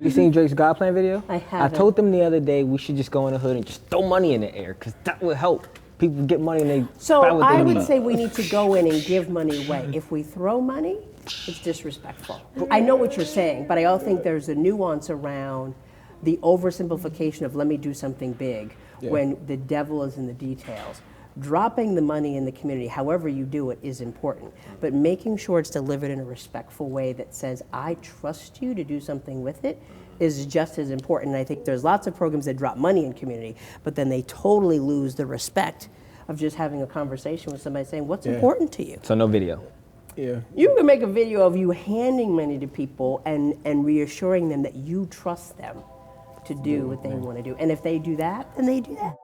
You seen Drake's God Plan video? I haven't. I told them the other day we should just go in the hood and just throw money in the air, because that would help. People get money and they So buy what I they would need. say we need to go in and give money away. If we throw money, it's disrespectful. I know what you're saying, but I also think there's a nuance around the oversimplification of let me do something big when the devil is in the details. Dropping the money in the community, however you do it, is important. But making sure it's delivered in a respectful way that says, I trust you to do something with it, is just as important. And I think there's lots of programs that drop money in community, but then they totally lose the respect of just having a conversation with somebody saying, what's important to you? So no video. Yeah. You can make a video of you handing money to people and reassuring them that you trust them to do what they want to do. And if they do that, then they do that.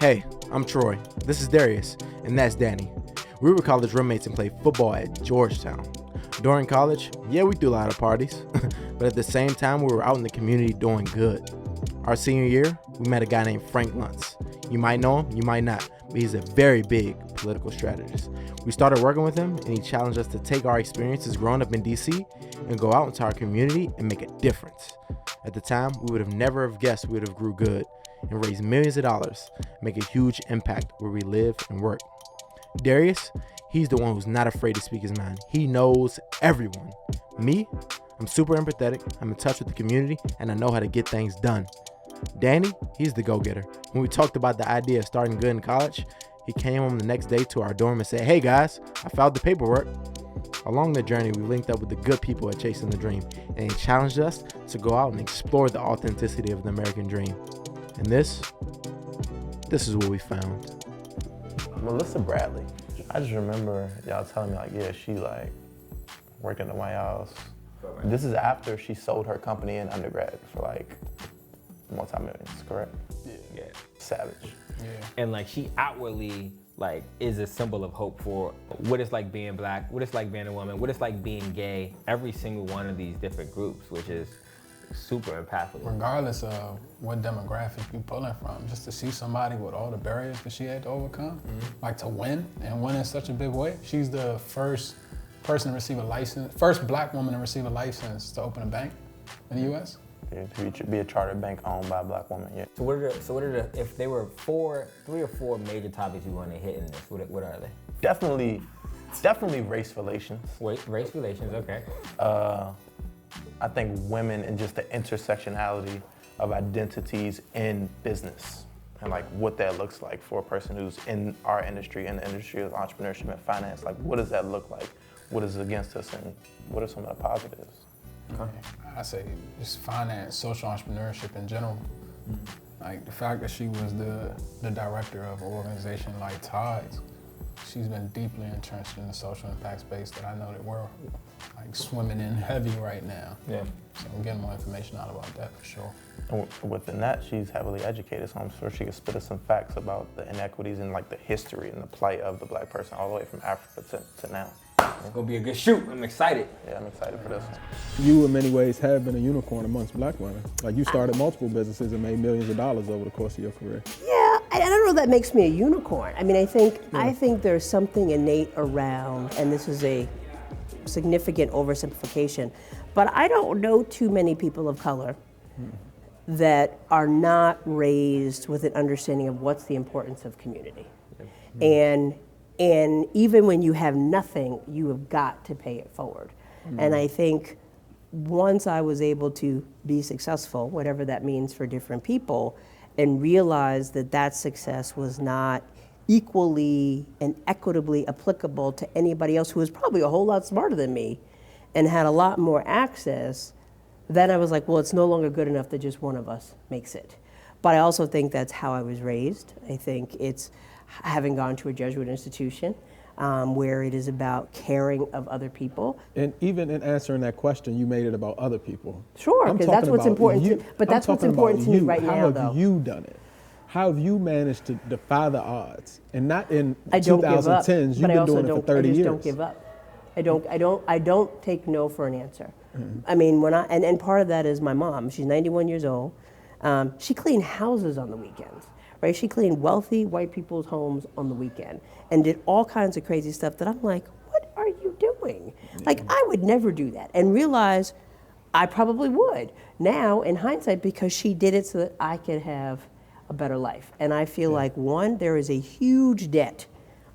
Hey, I'm Troy. This is Darius, and that's Danny. We were college roommates and played football at Georgetown. During college, we threw a lot of parties, but at the same time, we were out in the community doing good. Our senior year, we met a guy named Frank Luntz. You might know him, you might not, but he's a very big political strategist. We started working with him, and he challenged us to take our experiences growing up in DC and go out into our community and make a difference. At the time, we would have never have guessed we would have grew good and raise millions of dollars, make a huge impact where we live and work. Darius, he's the one who's not afraid to speak his mind. He knows everyone. Me, I'm super empathetic, I'm in touch with the community, and I know how to get things done. Danny, he's the go-getter. When we talked about the idea of starting good in college, he came home the next day to our dorm and said, hey guys, I filed the paperwork. Along the journey, we linked up with the good people at Chasing the Dream, and he challenged us to go out and explore the authenticity of the American dream. And this is what we found. Melissa Bradley. I just remember y'all telling me she working in the White House. This is after she sold her company in undergrad for multi-millions, correct? Yeah. Savage. Yeah. And she outwardly is a symbol of hope for what it's like being black, what it's like being a woman, what it's like being gay, every single one of these different groups, which is super impactful. Regardless of what demographic you're pulling from, just to see somebody with all the barriers that she had to overcome, to win and win in such a big way. She's the first person to receive a license, first black woman to receive a license to open a bank in the U.S. Yeah, to be a chartered bank owned by a black woman, yeah. So what are the if there were 3 or 4 major topics you want to hit in this, what are they? Definitely race relations. Race relations, okay. I think women and just the intersectionality of identities in business and what that looks like for a person who's in our industry, in the industry of entrepreneurship and finance. What does that look like? What is against us and what are some of the positives? Okay. I say just finance, social entrepreneurship in general. The fact that she was the director of an organization like Tides, she's been deeply entrenched in the social impact space that I know that we're swimming in heavy right now. Yeah. So I'm getting more information out about that for sure. And within that, she's heavily educated, so I'm sure she could spit us some facts about the inequities and the history and the plight of the black person all the way from Africa to now. It's gonna be a good shoot. I'm excited. Yeah, I'm excited for this. You in many ways have been a unicorn amongst black women. You started multiple businesses and made millions of dollars over the course of your career. Yeah, I don't know if that makes me a unicorn. I think there's something innate around, and this is a significant oversimplification, but I don't know too many people of color that are not raised with an understanding of what's the importance of community. And even when you have nothing, you have got to pay it forward. And I think once I was able to be successful, whatever that means for different people, and realize that that success was not equally and equitably applicable to anybody else who was probably a whole lot smarter than me and had a lot more access, then I was like, well, it's no longer good enough that just one of us makes it. But I also think that's how I was raised. I think it's having gone to a Jesuit institution where it is about caring of other people. And even in answering that question, you made it about other people. Sure, because that's what's important to, but that's what's important to me right now, though. How have you done it? How have you managed to defy the odds? And not in I don't 2010s, give up, you've been doing it for 30 years. I just don't give up. I don't take no for an answer. I mean, and part of that is my mom. She's 91 years old. She cleaned houses on the weekends, right? She cleaned wealthy white people's homes on the weekend and did all kinds of crazy stuff that I'm like, what are you doing? Like, I would never do that, and realize I probably would now in hindsight, because she did it so that I could have a better life. And I feel like, one, there is a huge debt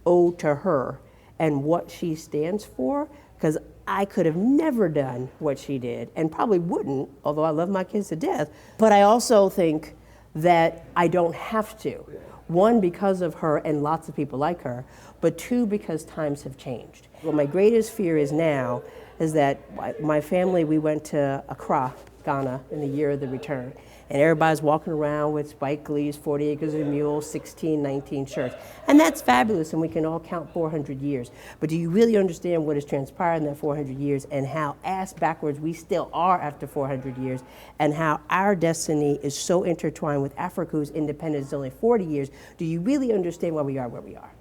owed to her and what she stands for, because I could have never done what she did, and probably wouldn't, although I love my kids to death. But I also think that I don't have to. One, because of her and lots of people like her, but two, because times have changed. What my greatest fear is now is that my family, we went to Accra, Ghana, in the year of the return. And everybody's walking around with Spike Lee's 40 Acres of Mule, 1619 shirts. And that's fabulous, and we can all count 400 years. But do you really understand what has transpired in that 400 years, and how ass backwards we still are after 400 years, and how our destiny is so intertwined with Africa, whose independence is only 40 years? Do you really understand why we are where we are?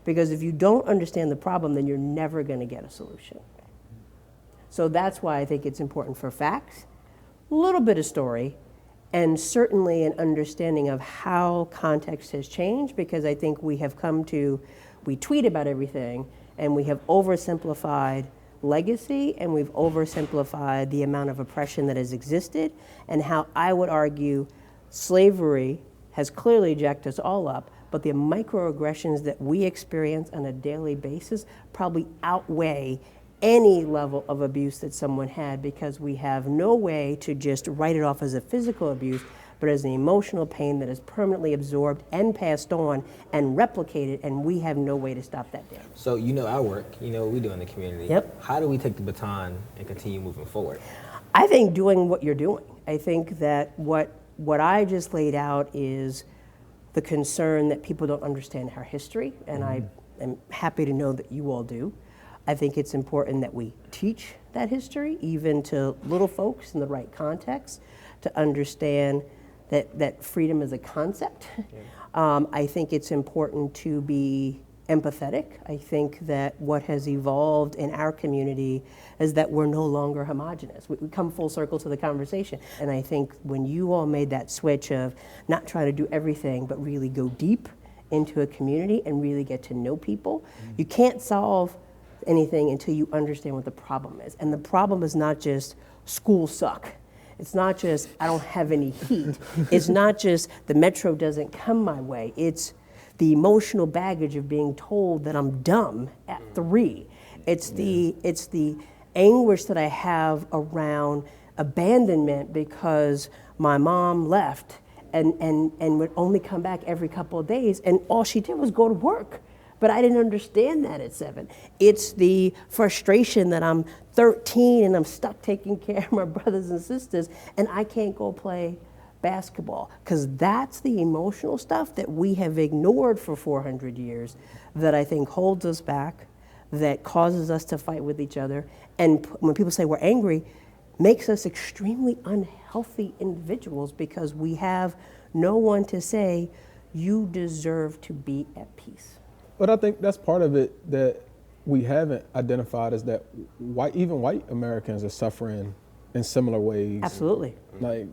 Because if you don't understand the problem, then you're never going to get a solution. So that's why I think it's important for facts, a little bit of story, and certainly an understanding of how context has changed, because I think we have come to, we tweet about everything, and we have oversimplified legacy, and we've oversimplified the amount of oppression that has existed, and how I would argue slavery has clearly jacked us all up, but the microaggressions that we experience on a daily basis probably outweigh any level of abuse that someone had, because we have no way to just write it off as a physical abuse, but as an emotional pain that is permanently absorbed and passed on and replicated, and we have no way to stop that damage. So you know our work, you know what we do in the community. Yep. How do we take the baton and continue moving forward? I think doing what you're doing. I think that what I just laid out is the concern that people don't understand our history, and I am happy to know that you all do. I think it's important that we teach that history, even to little folks in the right context, to understand that freedom is a concept. I think it's important to be empathetic. I think that what has evolved in our community is that we're no longer homogenous. We come full circle to the conversation. And I think when you all made that switch of not trying to do everything, but really go deep into a community and really get to know people, you can't solve anything until you understand what the problem is. And the problem is not just schools suck. It's not just I don't have any heat. It's not just the metro doesn't come my way. It's the emotional baggage of being told that I'm dumb at 3. It's the anguish that I have around abandonment because my mom left and would only come back every couple of days, and all she did was go to work. But I didn't understand that at 7. It's the frustration that I'm 13 and I'm stuck taking care of my brothers and sisters and I can't go play basketball. Because that's the emotional stuff that we have ignored for 400 years that I think holds us back, that causes us to fight with each other. And when people say we're angry, makes us extremely unhealthy individuals, because we have no one to say, you deserve to be at peace. But I think that's part of it that we haven't identified, is that even white Americans are suffering in similar ways. Absolutely. Like,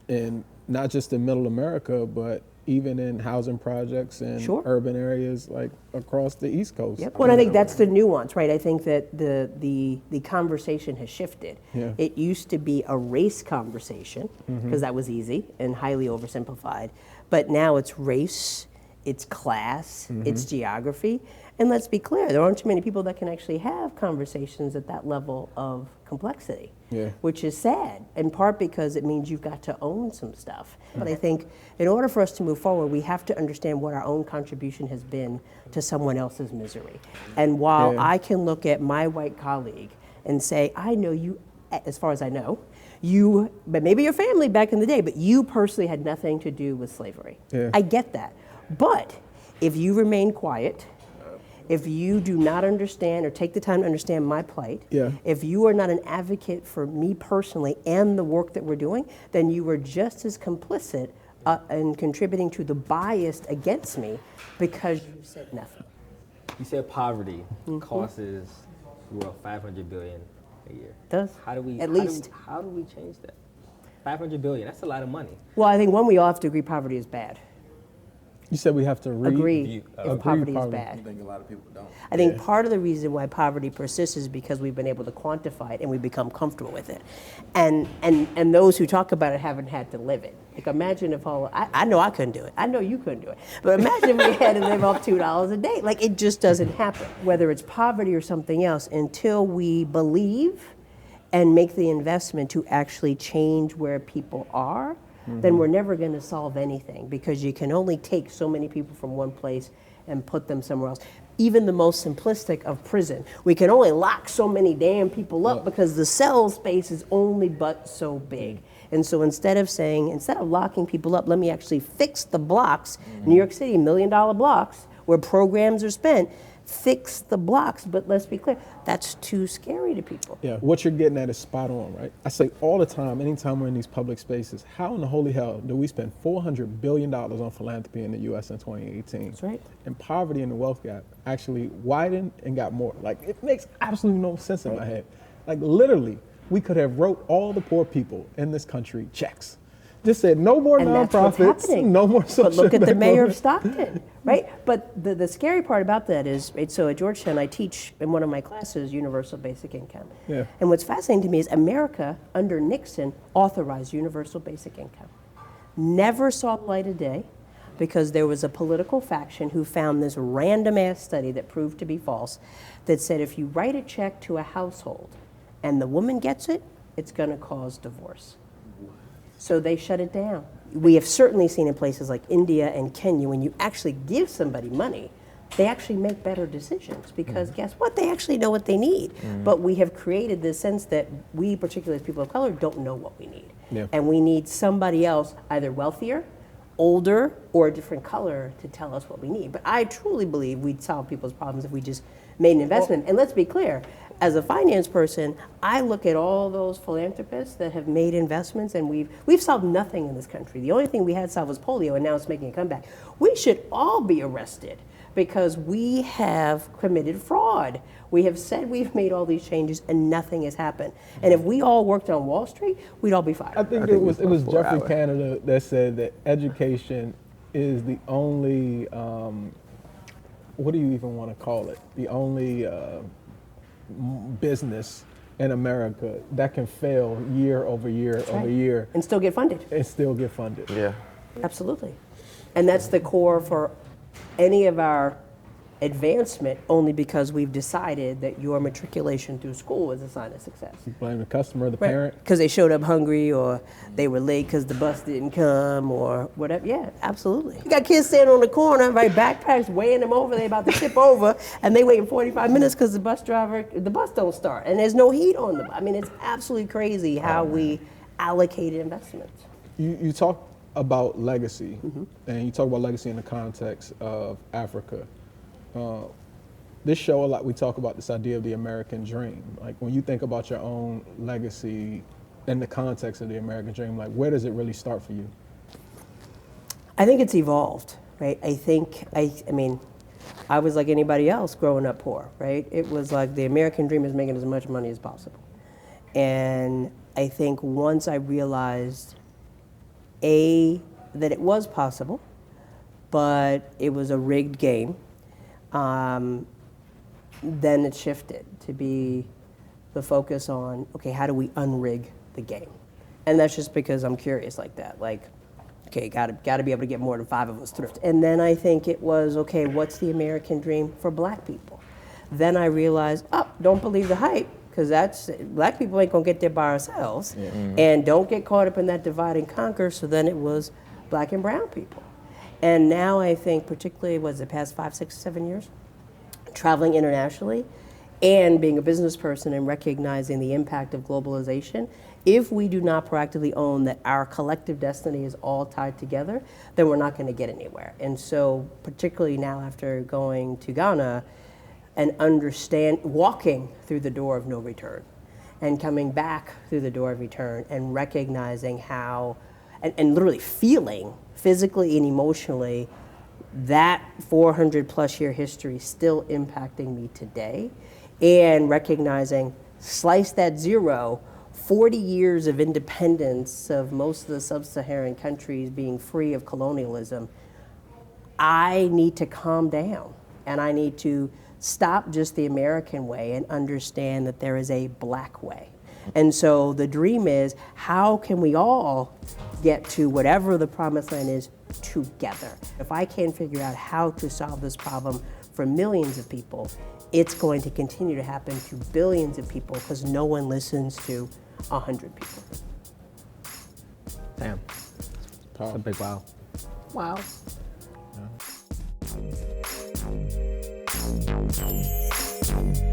and not just in middle America, but even in housing projects and urban areas like across the East Coast. Yep. Well, I think that's the nuance, right? I think that the conversation has shifted. Yeah. It used to be a race conversation, because that was easy and highly oversimplified. But now it's race, it's class, it's geography. And let's be clear, there aren't too many people that can actually have conversations at that level of complexity, which is sad, in part because it means you've got to own some stuff. But I think in order for us to move forward, we have to understand what our own contribution has been to someone else's misery. And while I can look at my white colleague and say, I know you, as far as I know, you, but maybe your family back in the day, but you personally had nothing to do with slavery. I get that. But if you remain quiet, if you do not understand or take the time to understand my plight, if you are not an advocate for me personally and the work that we're doing, then you were just as complicit in contributing to the bias against me because you said nothing. You said poverty costs the world $500 billion a year. It does. How do we change that? $500 billion, that's a lot of money. Well, I think one, we all have to agree poverty is bad. You said we have to agree if agree poverty is poverty. bad. I think a lot of people don't. I think part of the reason why poverty persists is because we've been able to quantify it and we become comfortable with it. And those who talk about it haven't had to live it. Like imagine if I know I couldn't do it. I know you couldn't do it. But imagine we had to live off $2 a day. Like it just doesn't happen. Whether it's poverty or something else, until we believe and make the investment to actually change where people are, then we're never going to solve anything, because you can only take so many people from one place and put them somewhere else. Even the most simplistic of prison, we can only lock so many damn people up because the cell space is only but so big. And so instead of locking people up, let me actually fix the blocks, New York City, $1 million blocks where programs are spent, fix the blocks. But let's be clear, that's too scary to people. Yeah, what you're getting at is spot on, right? I say all the time, anytime we're in these public spaces, how in the holy hell do we spend $400 billion on philanthropy in the U.S. in 2018? That's right. And poverty and the wealth gap actually widened and got more. Like, it makes absolutely no sense in my head. Like, literally, we could have wrote all the poor people in this country checks. Just said no more And that's what's nonprofits, happening. no more social But look at the mayor of networks. Stockton, right? But the scary part about that is, right, so at Georgetown, I teach in one of my classes universal basic income. Yeah. And what's fascinating to me is America, under Nixon, authorized universal basic income. Never saw the light of day because there was a political faction who found this random ass study that proved to be false that said if you write a check to a household and the woman gets it, it's going to cause divorce. So they shut it down. We have certainly seen in places like India and Kenya, when you actually give somebody money, they actually make better decisions because guess what? They actually know what they need. But we have created this sense that we, particularly as people of color, don't know what we need. Yeah. And we need somebody else, either wealthier, older, or a different color to tell us what we need. But I truly believe we'd solve people's problems if we just made an investment. And let's be clear, as a finance person, I look at all those philanthropists that have made investments, and we've solved nothing in this country. The only thing we had solved was polio, and now it's making a comeback. We should all be arrested because we have committed fraud. We have said we've made all these changes, and nothing has happened. And if we all worked on Wall Street, we'd all be fired. I think it was Jeffrey Canada that said that education is the only, what do you even want to call it? The only business in America that can fail year over year over year And still get funded. and still get funded. Yeah. Absolutely. And that's the core for any of our advancement, only because we've decided that your matriculation through school is a sign of success. You blame the customer, the parent. Because they showed up hungry, or they were late because the bus didn't come, or whatever. Yeah, absolutely. You got kids standing on the corner, right, backpacks, weighing them over, they about to tip over, and they waiting 45 minutes because the bus don't start, and there's no heat on them. I mean, it's absolutely crazy how we allocated investments. You talk about legacy, and you talk about legacy in the context of Africa. This show a lot, we talk about this idea of the American dream. Like when you think about your own legacy in the context of the American dream, like where does it really start for you? I think it's evolved, right? I mean, I was like anybody else growing up poor, right? It was like the American dream is making as much money as possible. And I think once I realized, that it was possible, but it was a rigged game, then it shifted to be the focus on, okay, how do we unrig the game? And that's just because I'm curious like that. Like, okay, gotta be able to get more than 5 of us thrift. And then I think it was, okay, what's the American dream for black people? Then I realized, don't believe the hype, because black people ain't gonna get there by ourselves. And don't get caught up in that divide and conquer. So then it was black and brown people. And now I think, particularly, the past 5, 6, 7 years, traveling internationally and being a business person and recognizing the impact of globalization, if we do not proactively own that our collective destiny is all tied together, then we're not going to get anywhere. And so, particularly now after going to Ghana and walking through the door of no return and coming back through the door of return and recognizing how, and literally feeling physically and emotionally that 400 plus year history still impacting me today, and recognizing, slice that zero, 40 years of independence of most of the sub-Saharan countries being free of colonialism, I need to calm down and I need to stop just the American way and understand that there is a Black way. And so the dream is, how can we all get to whatever the promised land is together? If I can't figure out how to solve this problem for millions of people, it's going to continue to happen to billions of people because no one listens to 100 people. Damn. That's a big wow. Wow. Yeah.